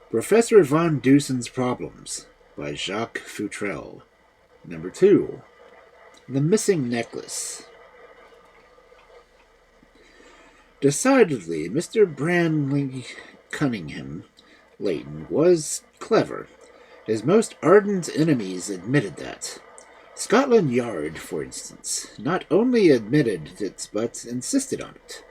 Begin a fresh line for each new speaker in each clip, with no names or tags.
Professor von Dusen's Problems by Jacques Futrelle. Number 2. The Missing Necklace. Decidedly, Mr. Branley Cunningham Leighton was clever. His most ardent enemies admitted that. Scotland Yard, for instance, not only admitted it, but insisted on it.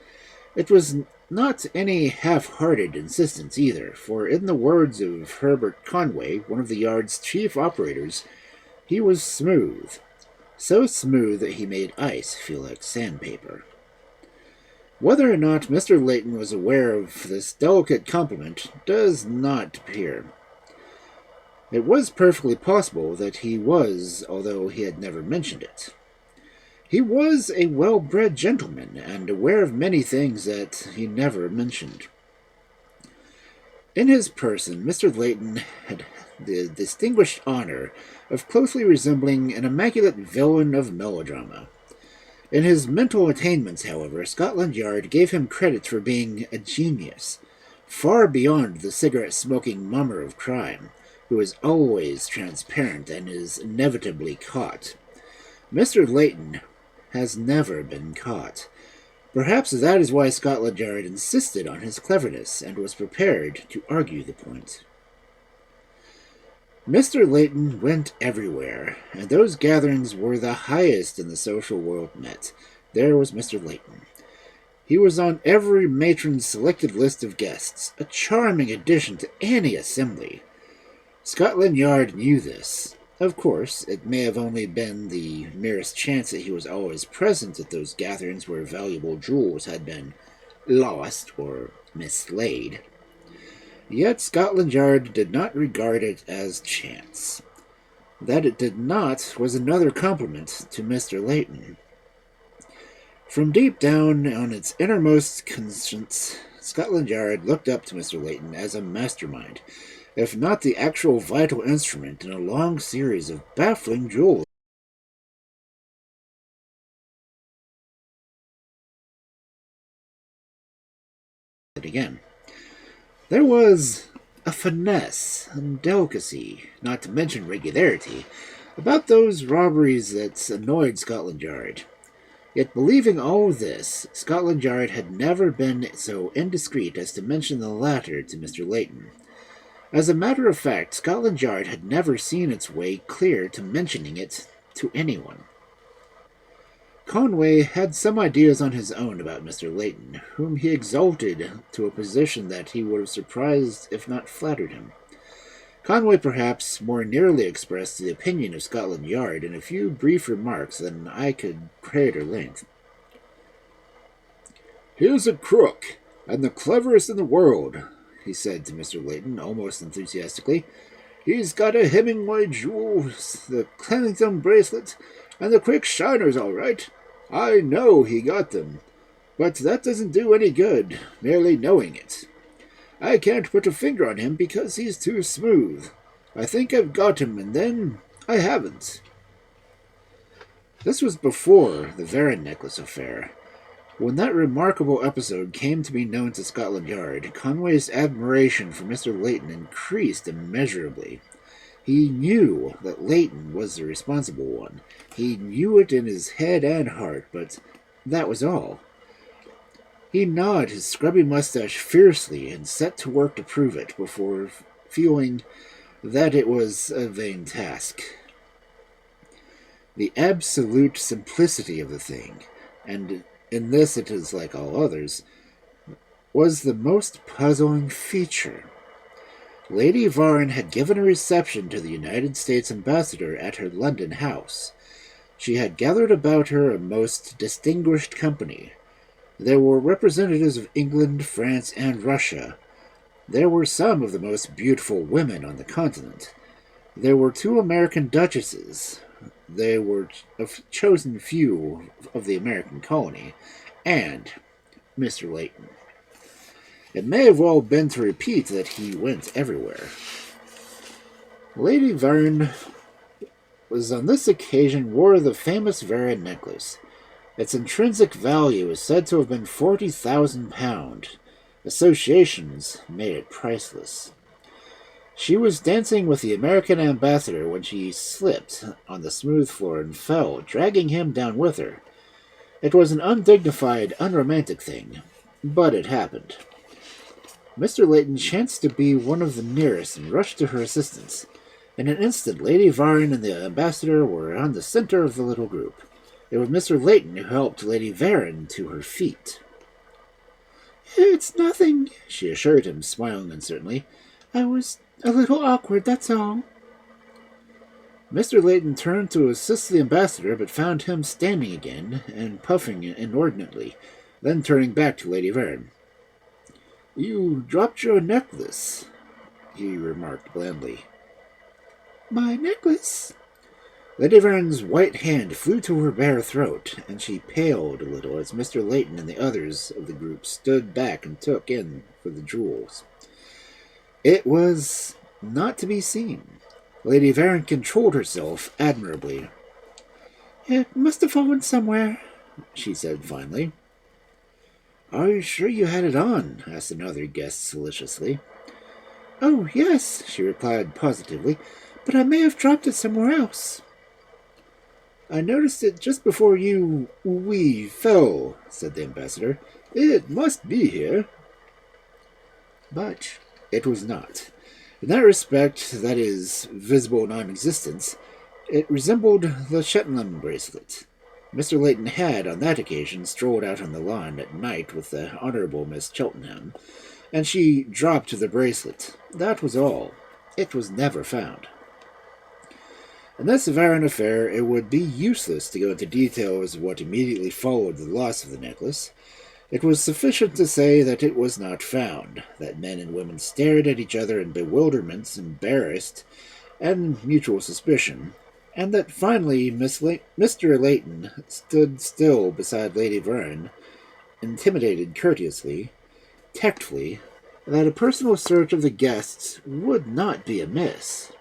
It was not any half-hearted insistence either, for in the words of Herbert Conway, one of the Yard's chief operators, he was smooth. So smooth that he made ice feel like sandpaper. Whether or not Mr. Leighton was aware of this delicate compliment does not appear. It was perfectly possible that he was, although he had never mentioned it. He was a well-bred gentleman, and aware of many things that he never mentioned. In his person, Mr. Leighton had the distinguished honor of closely resembling an immaculate villain of melodrama. In his mental attainments, however, Scotland Yard gave him credit for being a genius, far beyond the cigarette-smoking mummer of crime, who is always transparent and is inevitably caught. Mr. Leighton has never been caught. Perhaps that is why Scotland Yard insisted on his cleverness and was prepared to argue the point. Mr. Leighton went everywhere, and those gatherings were the highest in the social world met. There was Mr. Leighton. He was on every matron's selected list of guests, a charming addition to any assembly. Scotland Yard knew this. Of course, it may have only been the merest chance that he was always present at those gatherings where valuable jewels had been lost or mislaid. Yet Scotland Yard did not regard it as chance. That it did not was another compliment to Mr. Leighton. From deep down on its innermost conscience, Scotland Yard looked up to Mr. Leighton as a mastermind, if not the actual vital instrument in a long series of baffling jewels. Again, there was a finesse and delicacy, not to mention regularity, about those robberies that annoyed Scotland Yard. Yet believing all this, Scotland Yard had never been so indiscreet as to mention the latter to Mr. Leighton. As a matter of fact, Scotland Yard had never seen its way clear to mentioning it to anyone. Conway had some ideas on his own about Mr. Leighton, whom he exalted to a position that he would have surprised if not flattered him. Conway perhaps more nearly expressed the opinion of Scotland Yard in a few brief remarks than I could credit or length. "Here's a crook, and the cleverest in the world," he said to Mr. Leighton, almost enthusiastically. "He's got a Hemingway jewel, the Clennington bracelet, and the quick shiners all right. I know he got them, but that doesn't do any good, merely knowing it. I can't put a finger on him because he's too smooth. I think I've got him, and then I haven't." This was before the Varron necklace affair. When that remarkable episode came to be known to Scotland Yard, Conway's admiration for Mr. Leighton increased immeasurably. He knew that Leighton was the responsible one. He knew it in his head and heart, but that was all. He gnawed his scrubby mustache fiercely and set to work to prove it, before feeling that it was a vain task. The absolute simplicity of the thing, and in this it is like all others, was the most puzzling feature. Lady Varron had given a reception to the United States ambassador at her London house. She had gathered about her a most distinguished company. There were representatives of England, France, and Russia. There were some of the most beautiful women on the continent. There were 2 American duchesses. There were a chosen few of the American colony, and Mr. Leighton. It may have well been to repeat that he went everywhere. Lady Varron was on this occasion wore the famous Varron necklace. Its intrinsic value is said to have been £40,000. Associations made it priceless. She was dancing with the American ambassador when she slipped on the smooth floor and fell, dragging him down with her. It was an undignified, unromantic thing, but it happened. Mr. Leighton chanced to be one of the nearest and rushed to her assistance. In an instant, Lady Varron and the ambassador were on the center of the little group. It was Mr. Leighton who helped Lady Varron to her feet. "It's nothing," she assured him, smiling uncertainly. "I was a little awkward, that's all." Mr. Leighton turned to assist the ambassador, but found him standing again and puffing inordinately, then turning back to Lady Varron. "You dropped your necklace," he remarked blandly. "My necklace?" Lady Varron's white hand flew to her bare throat, and she paled a little as Mr. Leighton and the others of the group stood back and took in for the jewels. It was not to be seen. Lady Varron controlled herself admirably. "It must have fallen somewhere," she said finally. "Are you sure you had it on?" asked another guest solicitously. "Oh, yes," she replied positively, "but I may have dropped it somewhere else." "I noticed it just before we fell," said the ambassador. "It must be here." But it was not. In that respect, that is, visible non-existence, it resembled the Shetland bracelet. Mr. Leighton had, on that occasion, strolled out on the lawn at night with the Honourable Miss Cheltenham, and she dropped the bracelet. That was all. It was never found. In this Varron affair, it would be useless to go into details of what immediately followed the loss of the necklace. It was sufficient to say that it was not found, that men and women stared at each other in bewilderment, embarrassed, and mutual suspicion, and that finally Mr. Leighton stood still beside Lady Varron, intimidated courteously, tactfully, that a personal search of the guests would not be amiss.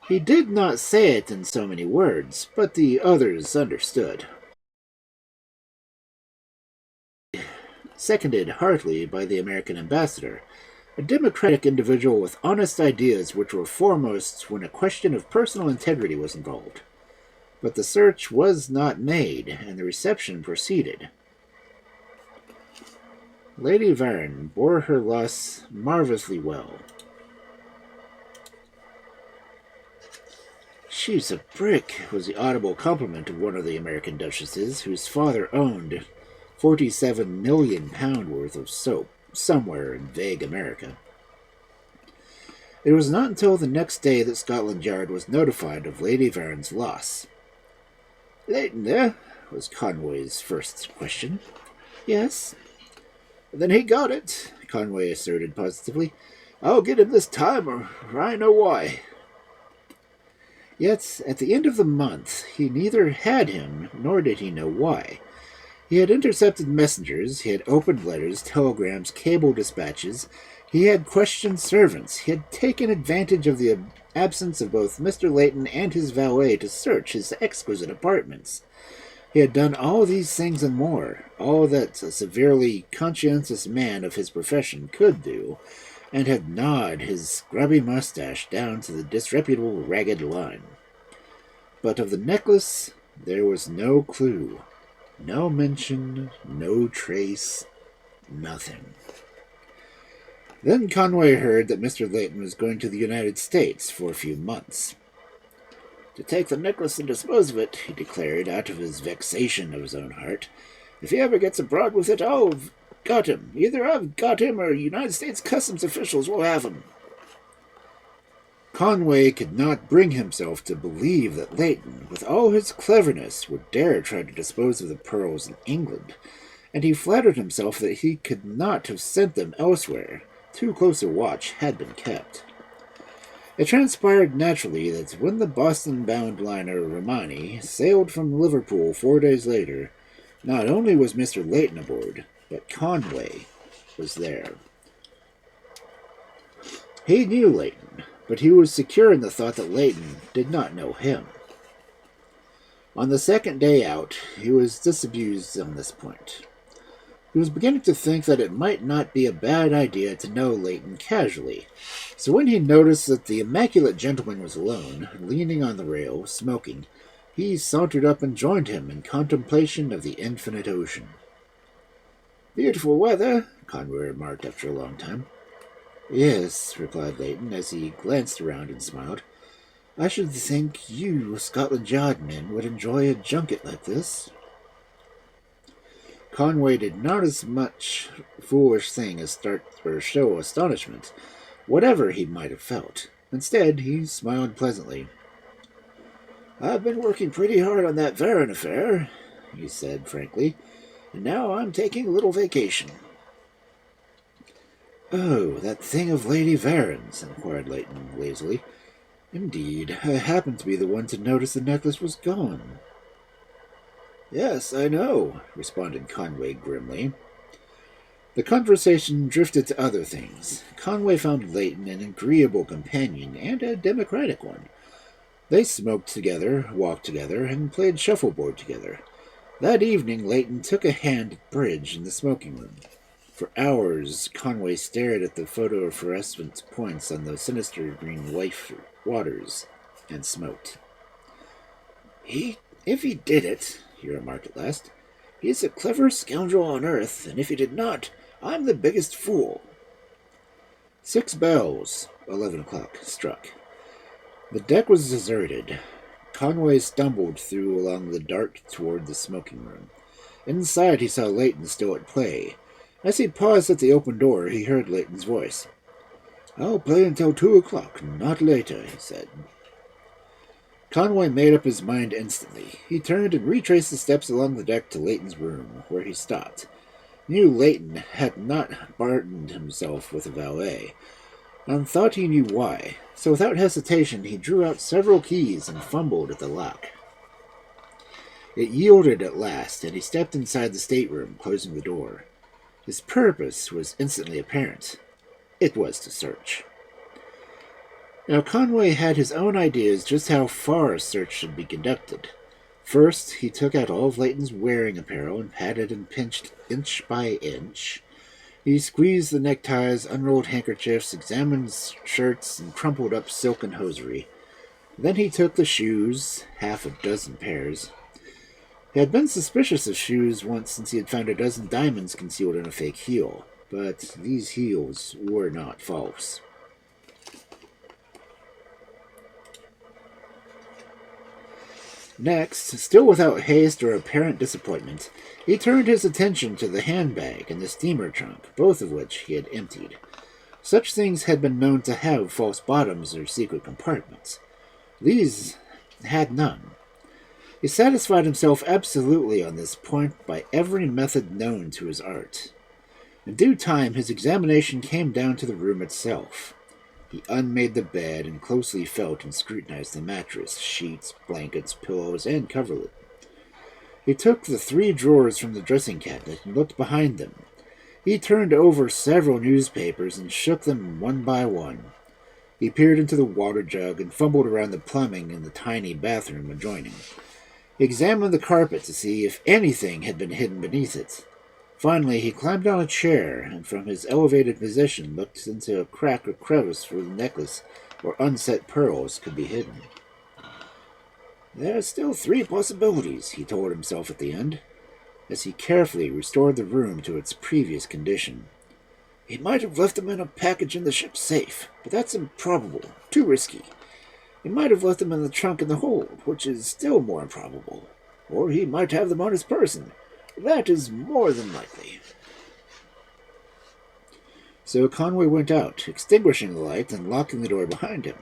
He did not say it in so many words, but the others understood. Seconded heartily by the American ambassador, a democratic individual with honest ideas which were foremost when a question of personal integrity was involved. But the search was not made, and the reception proceeded. Lady Varron bore her loss marvelously well. "She's a brick," was the audible compliment of one of the American duchesses, whose father owned £47 million worth of soap somewhere in vague America. It was not until the next day that Scotland Yard was notified of Lady Varron's loss. "Leighton there?" was Conway's first question. "Yes." "Then he got it," Conway asserted positively. "I'll get him this time, or I know why." Yet, at the end of the month, he neither had him, nor did he know why. He had intercepted messengers, he had opened letters, telegrams, cable dispatches, he had questioned servants, he had taken advantage of the absence of both Mr. Leighton and his valet to search his exquisite apartments. He had done all these things and more, all that a severely conscientious man of his profession could do, and had gnawed his grubby mustache down to the disreputable ragged line. But of the necklace there was no clue, no mention, no trace, nothing. Then Conway heard that Mr. Leighton was going to the United States for a few months. "To take the necklace and dispose of it," he declared, out of his vexation of his own heart. "If he ever gets abroad with it, I've got him. Either I've got him or United States customs officials will have him." Conway could not bring himself to believe that Leighton, with all his cleverness, would dare try to dispose of the pearls in England, and he flattered himself that he could not have sent them elsewhere. Too close a watch had been kept. It transpired naturally that when the Boston-bound liner Romani sailed from Liverpool 4 days later, not only was Mr. Leighton aboard, but Conway was there. He knew Leighton, but he was secure in the thought that Leighton did not know him. On the second day out, he was disabused on this point. He was beginning to think that it might not be a bad idea to know Leighton casually, so when he noticed that the immaculate gentleman was alone, leaning on the rail, smoking, he sauntered up and joined him in contemplation of the infinite ocean. "Beautiful weather," Conway remarked after a long time. "Yes," replied Leighton, as he glanced around and smiled. "I should think you Scotland Yard men would enjoy a junket like this." Conway did not as much foolish thing as start or show astonishment, whatever he might have felt. Instead, he smiled pleasantly. "I've been working pretty hard on that Varron affair," he said frankly, "and now I'm taking a little vacation." "Oh, that thing of Lady Varron's?" inquired Leighton lazily. "Indeed, I happened to be the one to notice the necklace was gone." "Yes, I know," responded Conway grimly. The conversation drifted to other things. Conway found Leighton an agreeable companion and a democratic one. They smoked together, walked together, and played shuffleboard together. That evening, Leighton took a hand at bridge in the smoking room. For hours, Conway stared at the phosphorescent points on the sinister green waters and smoked. If he did it," he remarked at last, "he's the cleverest scoundrel on earth, and if he did not, I'm the biggest fool." 6 bells, 11 o'clock, struck. The deck was deserted. Conway stumbled through along the dark toward the smoking room. Inside, he saw Leighton still at play. As he paused at the open door, he heard Leighton's voice. "I'll play until 2 o'clock, not later," he said. Conway made up his mind instantly. He turned and retraced the steps along the deck to Leighton's room, where he stopped. He knew Leighton had not burdened himself with a valet, and thought he knew why, so without hesitation he drew out several keys and fumbled at the lock. It yielded at last, and he stepped inside the stateroom, closing the door. His purpose was instantly apparent. It was to search. Now, Conway had his own ideas just how far a search should be conducted. First, he took out all of Leighton's wearing apparel and patted and pinched inch by inch. He squeezed the neckties, unrolled handkerchiefs, examined shirts, and crumpled up silken hosiery. Then he took the shoes, 6 pairs. He had been suspicious of shoes once since he had found a dozen diamonds concealed in a fake heel, but these heels were not false. Next, still without haste or apparent disappointment, he turned his attention to the handbag and the steamer trunk, both of which he had emptied. Such things had been known to have false bottoms or secret compartments. These had none. He satisfied himself absolutely on this point by every method known to his art. In due time, his examination came down to the room itself. He unmade the bed and closely felt and scrutinized the mattress, sheets, blankets, pillows, and coverlet. He took the 3 drawers from the dressing cabinet and looked behind them. He turned over several newspapers and shook them one by one. He peered into the water jug and fumbled around the plumbing in the tiny bathroom adjoining. He examined the carpet to see if anything had been hidden beneath it. Finally, he climbed on a chair, and from his elevated position looked into a crack or crevice where the necklace or unset pearls could be hidden. "There are still 3 possibilities," he told himself at the end, as he carefully restored the room to its previous condition. "He might have left them in a package in the ship's safe, but that's improbable, too risky. He might have left them in the trunk in the hold, which is still more improbable. Or he might have them on his person. That is more than likely." So Conway went out, extinguishing the light and locking the door behind him.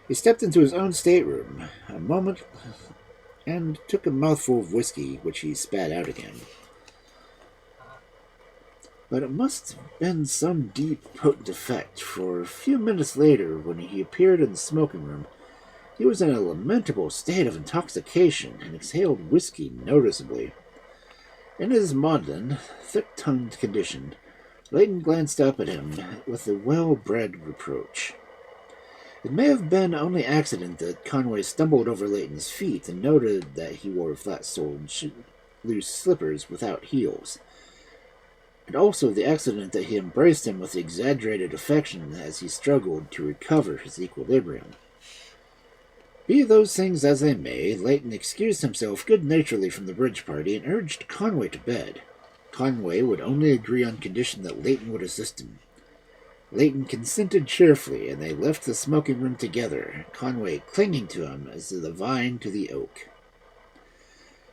He stepped into his own stateroom a moment and took a mouthful of whiskey, which he spat out again. But it must have been some deep, potent effect, for a few minutes later, when he appeared in the smoking room, he was in a lamentable state of intoxication and exhaled whiskey noticeably. In his maudlin, thick-tongued condition, Leighton glanced up at him with a well-bred reproach. It may have been only accident that Conway stumbled over Leighton's feet and noted that he wore flat-soled, loose slippers without heels. and also the accident that he embraced him with exaggerated affection as he struggled to recover his equilibrium. Be those things as they may, Leighton excused himself good-naturedly from the bridge party and urged Conway to bed. Conway would only agree on condition that Leighton would assist him. Leighton consented cheerfully, and they left the smoking room together, Conway clinging to him as the vine to the oak.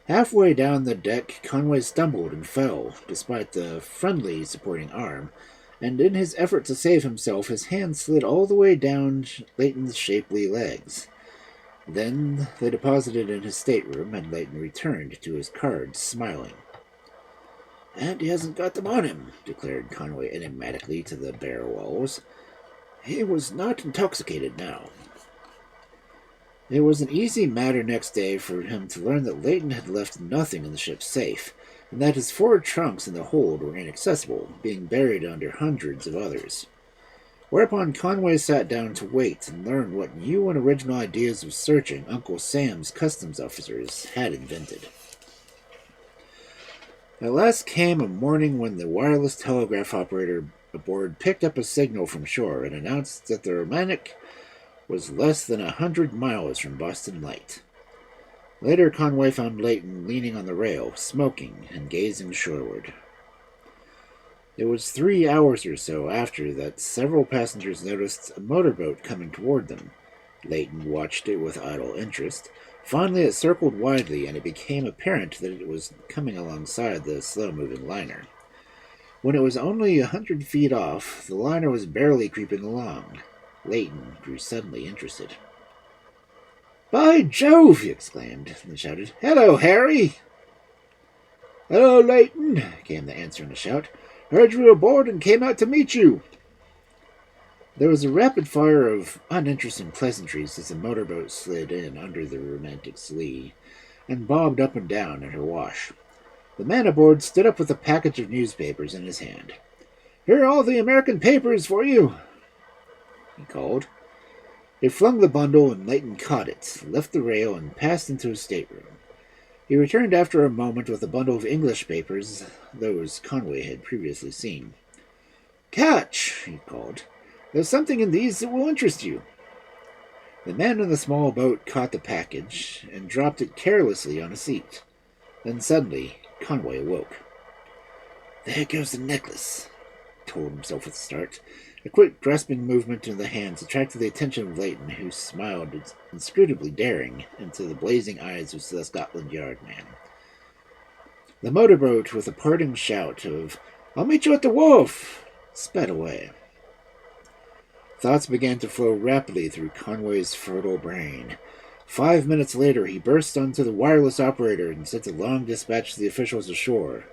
Halfway down the deck, Conway stumbled and fell, despite the friendly supporting arm, and in his effort to save himself, his hand slid all the way down Leighton's shapely legs. Then they deposited in his stateroom, and Leighton returned to his cards, smiling. "And he hasn't got them on him," declared Conway enigmatically to the bare walls. "He was not intoxicated now." It was an easy matter next day for him to learn that Leighton had left nothing in the ship's safe, and that his 4 trunks in the hold were inaccessible, being buried under hundreds of others. Whereupon Conway sat down to wait and learn what new and original ideas of searching Uncle Sam's customs officers had invented. At last came a morning when the wireless telegraph operator aboard picked up a signal from shore and announced that the Romantic was less than 100 miles from Boston Light. Later, Conway found Leighton leaning on the rail, smoking and gazing shoreward. It was 3 hours or so after that several passengers noticed a motorboat coming toward them. Leighton watched it with idle interest. Finally, it circled widely, and it became apparent that it was coming alongside the slow-moving liner. When it was only 100 feet off, the liner was barely creeping along. Leighton grew suddenly interested. "By Jove!" he exclaimed, and shouted, "Hello, Harry!" "Hello, Leighton!" came the answer in a shout. "Heard you were aboard and came out to meet you." There was a rapid fire of uninteresting pleasantries as the motorboat slid in under the Romantic's lee and bobbed up and down in her wash. The man aboard stood up with a package of newspapers in his hand. "Here are all the American papers for you," he called. He flung the bundle, and Leighton caught it, left the rail, and passed into his stateroom. He returned after a moment with a bundle of English papers, those Conway had previously seen. "Catch!" he called. "There's something in these that will interest you." The man in the small boat caught the package and dropped it carelessly on a seat. Then suddenly Conway awoke. "There goes the necklace," he told himself with a start. A quick grasping movement of the hands attracted the attention of Leighton, who smiled inscrutably daring into the blazing eyes of the Scotland Yard man. The motorboat, with a parting shout of "I'll meet you at the wharf," sped away. Thoughts began to flow rapidly through Conway's fertile brain. 5 minutes later, he burst onto the wireless operator and sent a long dispatch to the officials ashore.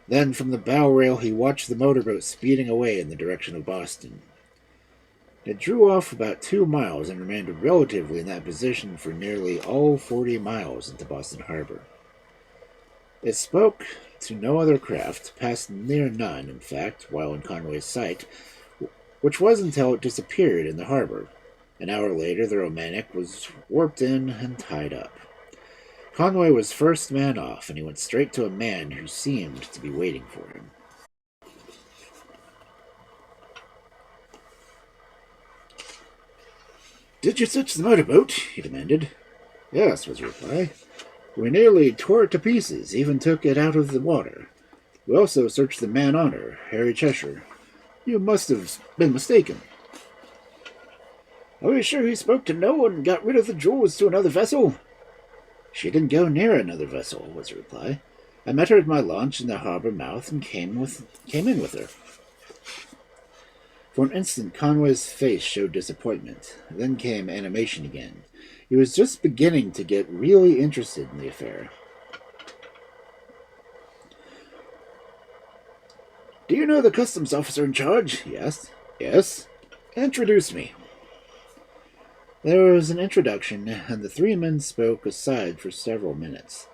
Then, from the bow rail, he watched the motorboat speeding away in the direction of Boston. It drew off about 2 miles and remained relatively in that position for nearly all 40 miles into Boston Harbor. It spoke to no other craft, passed near none, in fact, while in Conway's sight, which was until it disappeared in the harbor. An hour later, the Romantic was warped in and tied up. Conway was first man off, and he went straight to a man who seemed to be waiting for him. "Did you search the motorboat?" he demanded. "Yes," was the reply. "We nearly tore it to pieces, even took it out of the water. We also searched the man on her, Harry Cheshire. You must have been mistaken." "Are we sure he spoke to no one and got rid of the jewels to another vessel?" "She didn't go near another vessel," was the reply. "I met her at my launch in the harbor mouth and came in with her." For an instant, Conway's face showed disappointment. Then came animation again. He was just beginning to get really interested in the affair. "Do you know the customs officer in charge?" he asked. "Yes." "Introduce me." There was an introduction, and the 3 men spoke aside for several minutes.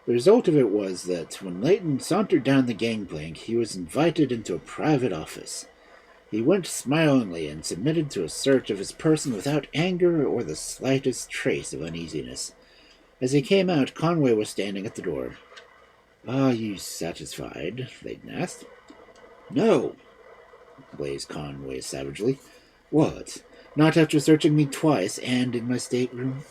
The result of it was that when Leighton sauntered down the gangplank, he was invited into a private office. He went smilingly and submitted to a search of his person without anger or the slightest trace of uneasiness. As he came out, Conway was standing at the door. "Are you satisfied?" Leighton asked. No, blazed Conway savagely. What? Not after searching me twice and in my stateroom?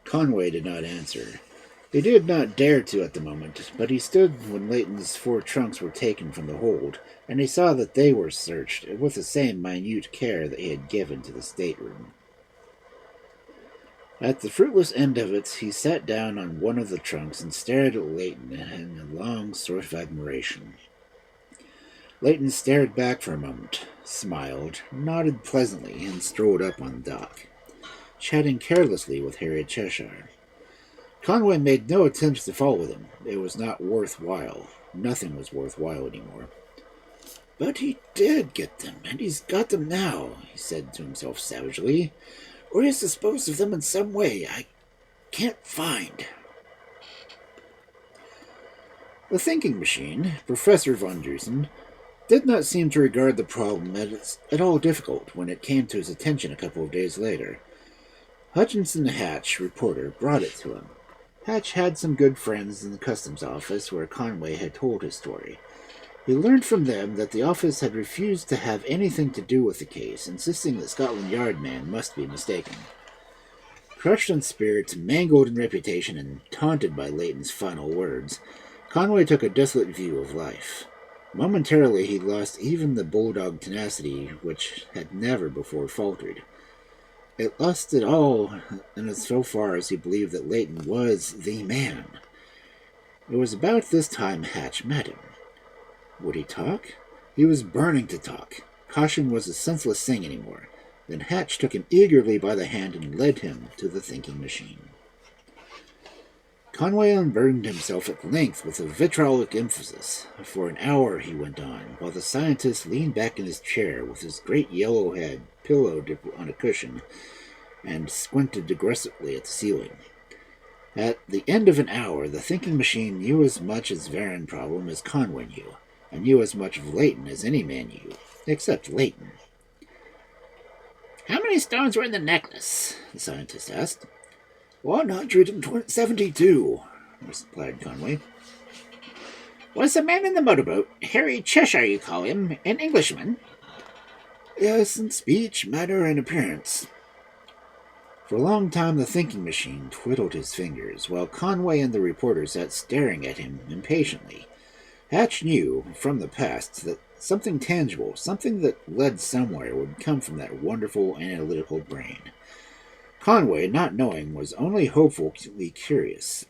Conway did not answer. He did not dare to at the moment, but he stood when Leighton's 4 trunks were taken from the hold, and he saw that they were searched with the same minute care that he had given to the stateroom. At the fruitless end of it, he sat down on one of the trunks and stared at Leighton in a long sort of admiration. Leighton stared back for a moment, smiled, nodded pleasantly, and strolled up on the dock, chatting carelessly with Harriet Cheshire. Conway made no attempts to follow them. It was not worthwhile. Nothing was worthwhile anymore. But he did get them, and he's got them now, he said to himself savagely. Or he has disposed of them in some way I can't find. The thinking machine, Professor von Dusen, did not seem to regard the problem as at all difficult when it came to his attention a couple of days later. Hutchinson Hatch, reporter, brought it to him. Hatch had some good friends in the customs office where Conway had told his story. He learned from them that the office had refused to have anything to do with the case, insisting that Scotland Yard man must be mistaken. Crushed in spirit, mangled in reputation, and taunted by Leighton's final words, Conway took a desolate view of life. Momentarily he lost even the bulldog tenacity which had never before faltered. It lost it all in as so far as he believed that Leighton was the man. It was about this time Hatch met him. Would he talk? He was burning to talk. Caution was a senseless thing anymore. Then Hatch took him eagerly by the hand and led him to the thinking machine. Conway unburdened himself at length with a vitriolic emphasis. For an hour he went on, while the scientist leaned back in his chair with his great yellow head pillowed on a cushion and squinted aggressively at the ceiling. At the end of an hour, the thinking machine knew as much of the Varron problem as Conway knew, and knew as much of Leighton as any man knew, except Leighton. "How many stones were in the necklace?" the scientist asked. 172, replied Conway. "Was the man in the motorboat, Harry Cheshire you call him, an Englishman?" "Yes, in speech, manner, and appearance." For a long time the thinking machine twiddled his fingers, while Conway and the reporter sat staring at him impatiently. Hatch knew, from the past, that something tangible, something that led somewhere, would come from that wonderful analytical brain. Conway, not knowing, was only hopefully curious.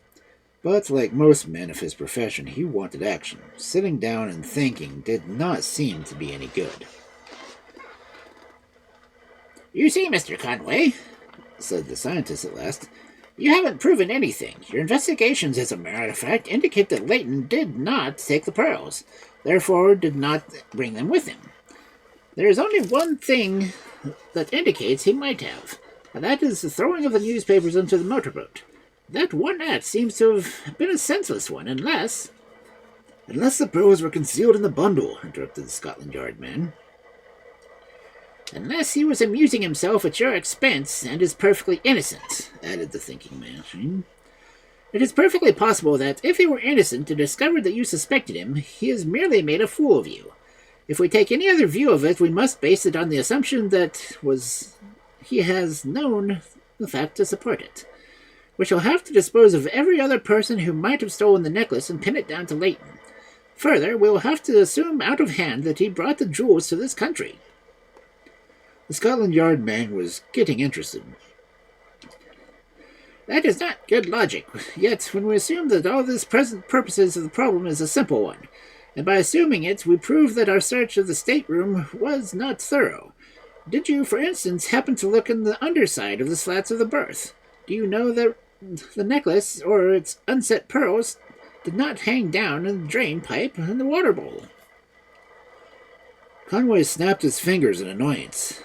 But, like most men of his profession, he wanted action. Sitting down and thinking did not seem to be any good. "You see, Mr. Conway," said the scientist at last, "you haven't proven anything. Your investigations, as a matter of fact, indicate that Leighton did not take the pearls, therefore did not bring them with him. There is only one thing that indicates he might have, and that is the throwing of the newspapers into the motorboat. That one act seems to have been a senseless one, unless—" "Unless the pearls were concealed in the bundle," interrupted the Scotland Yard man. "Unless he was amusing himself at your expense and is perfectly innocent," added the thinking machine. "It is perfectly possible that, if he were innocent and discovered that you suspected him, he has merely made a fool of you. If we take any other view of it, we must base it on the assumption that he has known the fact to support it. We shall have to dispose of every other person who might have stolen the necklace and pin it down to Leighton. Further, we will have to assume out of hand that he brought the jewels to this country." The Scotland Yard man was getting interested. "That is not good logic, yet when we assume that all this present purposes of the problem is a simple one, and by assuming it, we prove that our search of the stateroom was not thorough. Did you, for instance, happen to look in the underside of the slats of the berth? Do you know that the necklace, or its unset pearls, did not hang down in the drain pipe in the water bowl?" Conway snapped his fingers in annoyance.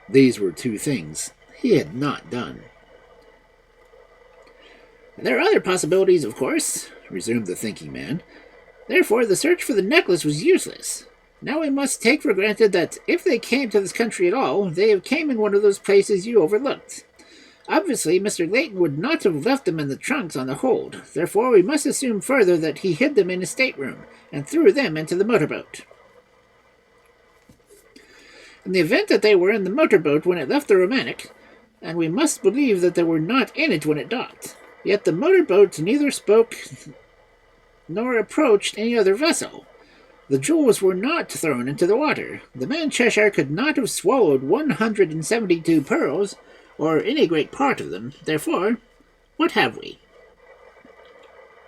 These were two things he had not done. "There are other possibilities, of course," resumed the thinking man. "Therefore, the search for the necklace was useless. Now we must take for granted that if they came to this country at all, they came in one of those places you overlooked. Obviously, Mr. Leighton would not have left them in the trunks on the hold. Therefore, we must assume further that he hid them in his stateroom and threw them into the motorboat. In the event that they were in the motorboat when it left the Romantic, and we must believe that they were not in it when it docked, yet the motorboat neither spoke nor approached any other vessel. The jewels were not thrown into the water. The man Cheshire could not have swallowed 172 pearls, or any great part of them. Therefore, what have we?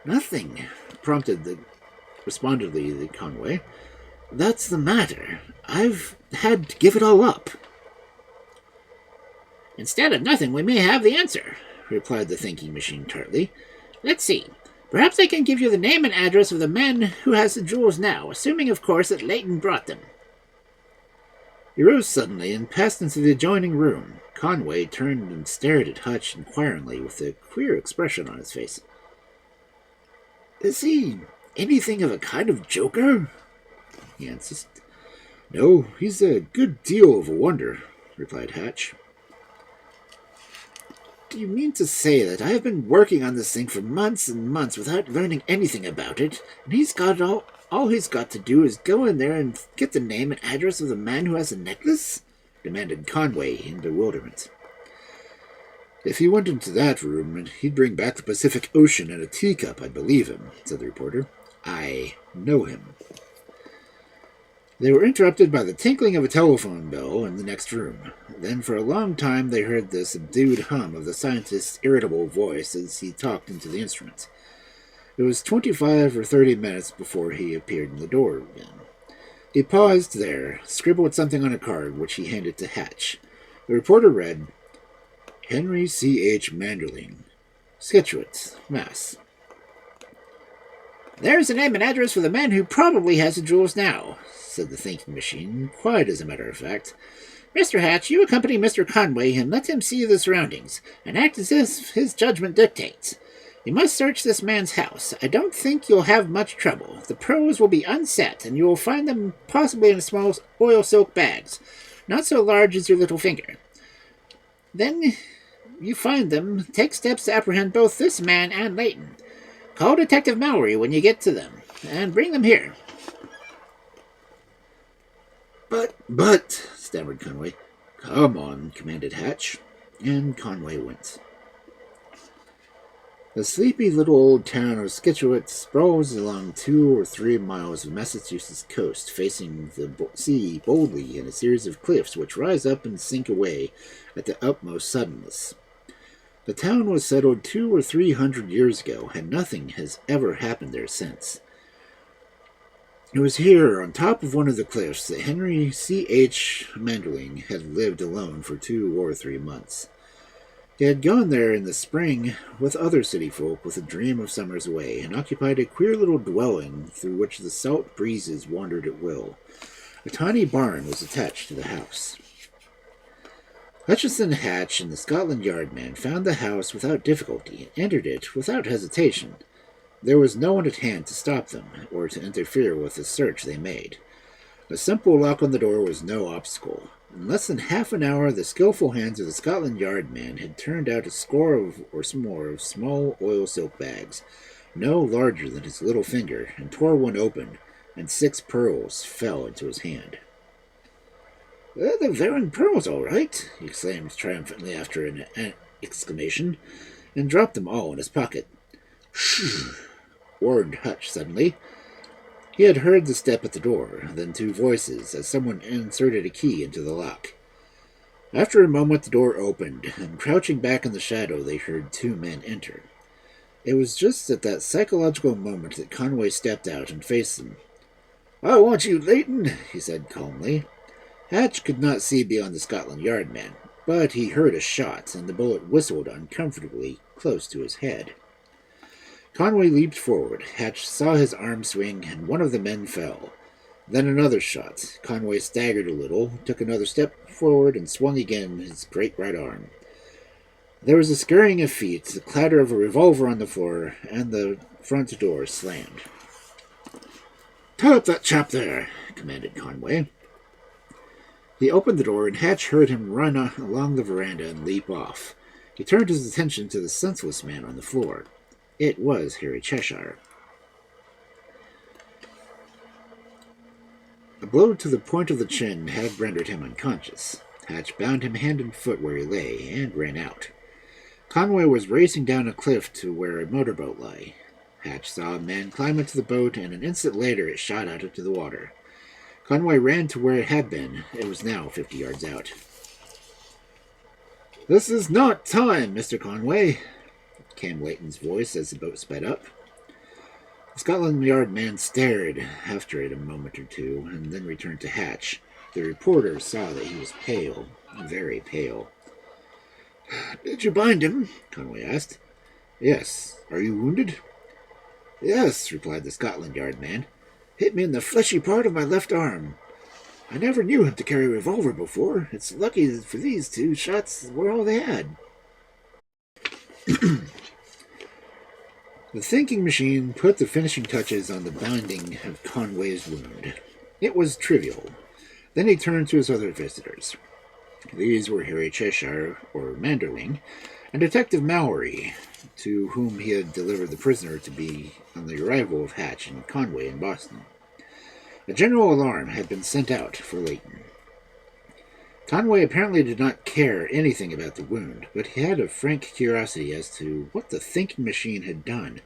Nothing, responded the Conway. That's the matter. I've had to give it all up. Instead of nothing, we may have the answer, replied the thinking machine tartly. Let's see. Perhaps I can give you the name and address of the man who has the jewels now, assuming, of course, that Leighton brought them. He rose suddenly and passed into the adjoining room. Conway turned and stared at Hutch inquiringly with a queer expression on his face. Is he anything of a kind of joker? He answered. No, he's a good deal of a wonder, replied Hatch. Do you mean to say that I have been working on this thing for months and months without learning anything about it, and he's got all he's got to do is go in there and get the name and address of the man who has the necklace? Demanded Conway in bewilderment. If he went into that room, he'd bring back the Pacific Ocean in a teacup, I'd believe him, said the reporter. I know him. They were interrupted by the tinkling of a telephone bell in the next room. Then for a long time they heard the subdued hum of the scientist's irritable voice as he talked into the instrument. It was 25 or 30 minutes before he appeared in the door again. He paused there, scribbled something on a card, which he handed to Hatch. The reporter read, Henry C.H. Manderling, Scituate, Mass. There's the name and address for the man who probably has the jewels now, said the thinking machine, quiet as a matter of fact. Mr. Hatch, you accompany Mr. Conway and let him see the surroundings, and act as if his judgment dictates. You must search this man's house. I don't think you'll have much trouble. The pearls will be unset, and you will find them possibly in small oil silk bags, not so large as your little finger. Then you find them, take steps to apprehend both this man and Leighton. Call Detective Mallory when you get to them, and bring them here. But, stammered Conway. Come on, commanded Hatch, and Conway went. The sleepy little old town of Scituate sprawls along 2 or 3 miles of Massachusetts coast, facing the sea boldly in a series of cliffs which rise up and sink away at the utmost suddenness. The town was settled 200 or 300 years ago, and nothing has ever happened there since. It was here, on top of one of the cliffs, that Henry C.H. Manderling had lived alone for 2 or 3 months. He had gone there in the spring with other city folk with a dream of summers away, and occupied a queer little dwelling through which the salt breezes wandered at will. A tiny barn was attached to the house. Hutchinson Hatch and the Scotland Yard man found the house without difficulty, and entered it without hesitation. There was no one at hand to stop them, or to interfere with the search they made. A simple lock on the door was no obstacle. In less than half an hour, the skillful hands of the Scotland Yard man had turned out a score or more of small oil silk bags, no larger than his little finger, and tore one open, and 6 pearls fell into his hand. "They're the Varron pearls, all right," he exclaimed triumphantly after an exclamation, and dropped them all in his pocket. "Shh!" warned Hutch suddenly. He had heard the step at the door, then 2 voices, as someone inserted a key into the lock. After a moment the door opened, and crouching back in the shadow they heard 2 men enter. It was just at that psychological moment that Conway stepped out and faced them. "I want you, Leighton," he said calmly. Hatch could not see beyond the Scotland Yard man, but he heard a shot, and the bullet whistled uncomfortably close to his head. Conway leaped forward. Hatch saw his arm swing, and one of the men fell. Then another shot. Conway staggered a little, took another step forward, and swung again his great right arm. There was a scurrying of feet, the clatter of a revolver on the floor, and the front door slammed. "Tie up that chap there," commanded Conway. He opened the door, and Hatch heard him run along the veranda and leap off. He turned his attention to the senseless man on the floor. It was Harry Cheshire. A blow to the point of the chin had rendered him unconscious. Hatch bound him hand and foot where he lay, and ran out. Conway was racing down a cliff to where a motorboat lay. Hatch saw a man climb into the boat, and an instant later it shot out into the water. Conway ran to where it had been. It was now 50 yards out. "This is not time, Mr. Conway," came Leighton's voice as the boat sped up. The Scotland Yard man stared after it a moment or two, and then returned to Hatch. The reporter saw that he was pale, very pale. "Did you bind him?" Conway asked. "Yes. Are you wounded?" "Yes," replied the Scotland Yard man. "Hit me in the fleshy part of my left arm. I never knew him to carry a revolver before. It's lucky for these 2 shots were all they had." The thinking machine put the finishing touches on the binding of Conway's wound. It was trivial. Then he turned to his other visitors. These were Harry Cheshire, or Manderling, and Detective Mallory, to whom he had delivered the prisoner to be on the arrival of Hatch and Conway in Boston. A general alarm had been sent out for Leighton. Conway apparently did not care anything about the wound, but he had a frank curiosity as to what the thinking machine had done,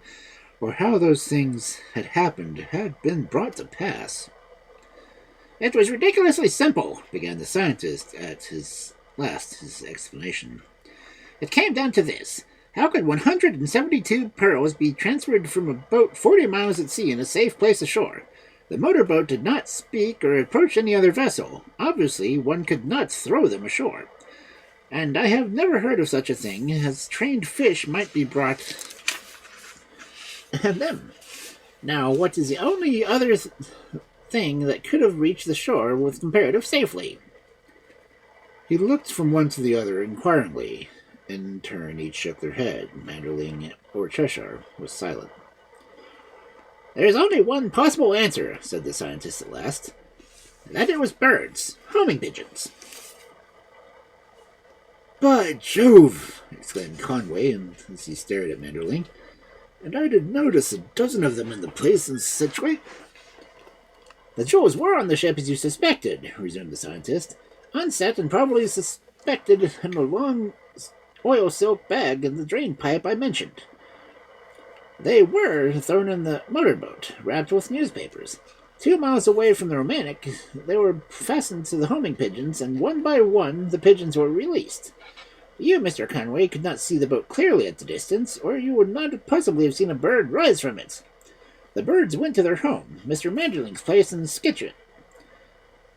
or how those things had been brought to pass. "It was ridiculously simple," began the scientist at his explanation. "It came down to this. How could 172 pearls be transferred from a boat 40 miles at sea in a safe place ashore? The motorboat did not speak or approach any other vessel. Obviously, one could not throw them ashore. And I have never heard of such a thing as trained fish might be brought and them. Now, what is the only other thing that could have reached the shore with comparative safety?" He looked from one to the other inquiringly. In turn, each shook their head. Manderling or Cheshire was silent. "There is only one possible answer," said the scientist at last. "That it was birds, homing pigeons." "By Jove!" exclaimed Conway as he stared at Manderling. "And I did notice a dozen of them in the place in Situate." "The jewels were on the ship as you suspected," resumed the scientist. "Unset and probably suspected in a long oil silk bag in the drain pipe I mentioned. They were thrown in the motorboat, wrapped with newspapers. 2 miles away from the Romantic, they were fastened to the homing pigeons, and one by one the pigeons were released. You, Mr. Conway, could not see the boat clearly at the distance, or you would not possibly have seen a bird rise from it. The birds went to their home, Mr. Manderling's place in Scituate.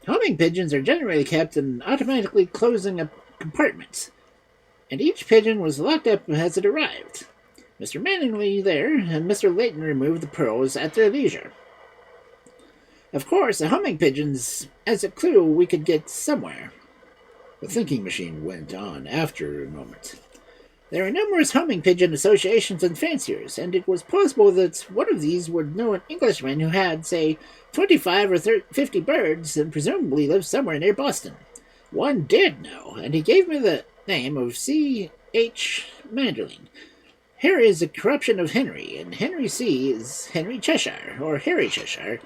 Homing pigeons are generally kept in automatically closing compartments, and each pigeon was locked up as it arrived. Mr. Manderling there and Mr. Leighton removed the pearls at their leisure. Of course, the homing pigeons as a clue we could get somewhere." The thinking machine went on after a moment. "There are numerous homing pigeon associations and fanciers, and it was possible that one of these would know an Englishman who had, say, 25 or 50 birds, and presumably lived somewhere near Boston. One did know, and he gave me the name of C.H. Manderling. Harry is a corruption of Henry, and Henry C. is Henry Cheshire, or Harry Cheshire,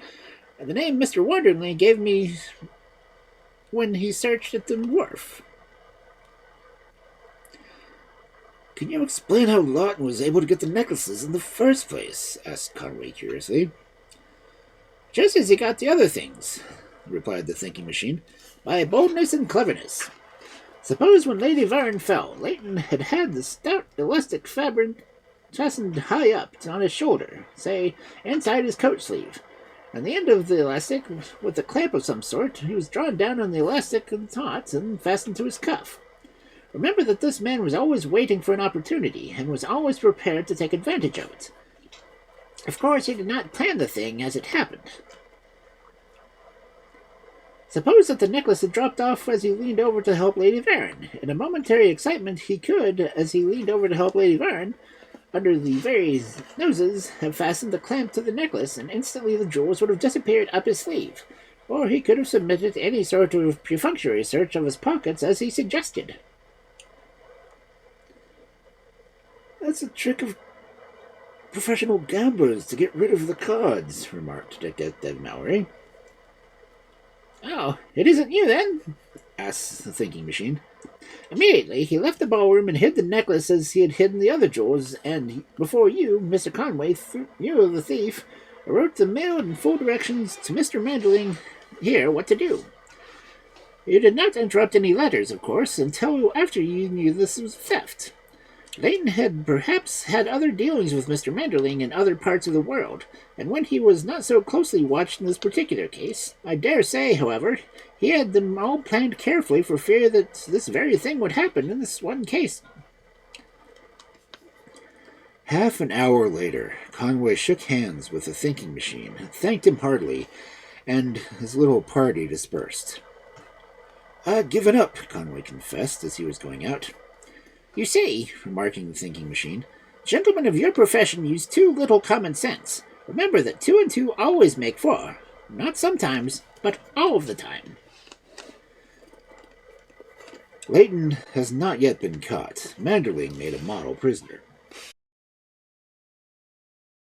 and the name Mr. Wanderley gave me when he searched at the wharf." "Can you explain how Lawton was able to get the necklaces in the first place?" asked Conway curiously. "Just as he got the other things," replied the thinking machine, "by boldness and cleverness. Suppose when Lady Varron fell, Leighton had had the stout elastic fabric fastened high up on his shoulder, say, inside his coat sleeve, and the end of the elastic, with a clamp of some sort, he was drawn down on the elastic and taut and fastened to his cuff. Remember that this man was always waiting for an opportunity, and was always prepared to take advantage of it. Of course, he did not plan the thing as it happened. Suppose that the necklace had dropped off as he leaned over to help Lady Varron. In a momentary excitement he could, as he leaned over to help Lady Varron, under the very noses, have fastened the clamp to the necklace, and instantly the jewels would have disappeared up his sleeve. Or he could have submitted to any sort of perfunctory search of his pockets as he suggested." That's a trick of professional gamblers to get rid of the cards, remarked Detective Mallory.
Oh, it isn't you, then? Asked the thinking machine. Immediately, he left the ballroom and hid the necklace as he had hidden the other jewels, and before you, Mr. Conway, you, the thief, wrote the mail in full directions to Mr. Mandling here what to do. You did not interrupt any letters, of course, until after you knew this was theft. Leighton had perhaps had other dealings with Mr. Manderling in other parts of the world, and when he was not so closely watched in this particular case, I dare say, however, he had them all planned carefully for fear that this very thing would happen in this one case.
Half an hour later, Conway shook hands with the thinking machine, thanked him heartily, and his little party dispersed. "I'd given up," Conway confessed as he was going out.
You see, remarking the thinking machine, gentlemen of your profession use too little common sense. Remember that 2 and 2 always make 4. Not sometimes, but all of the time.
Leighton has not yet been caught. Manderling made a model prisoner.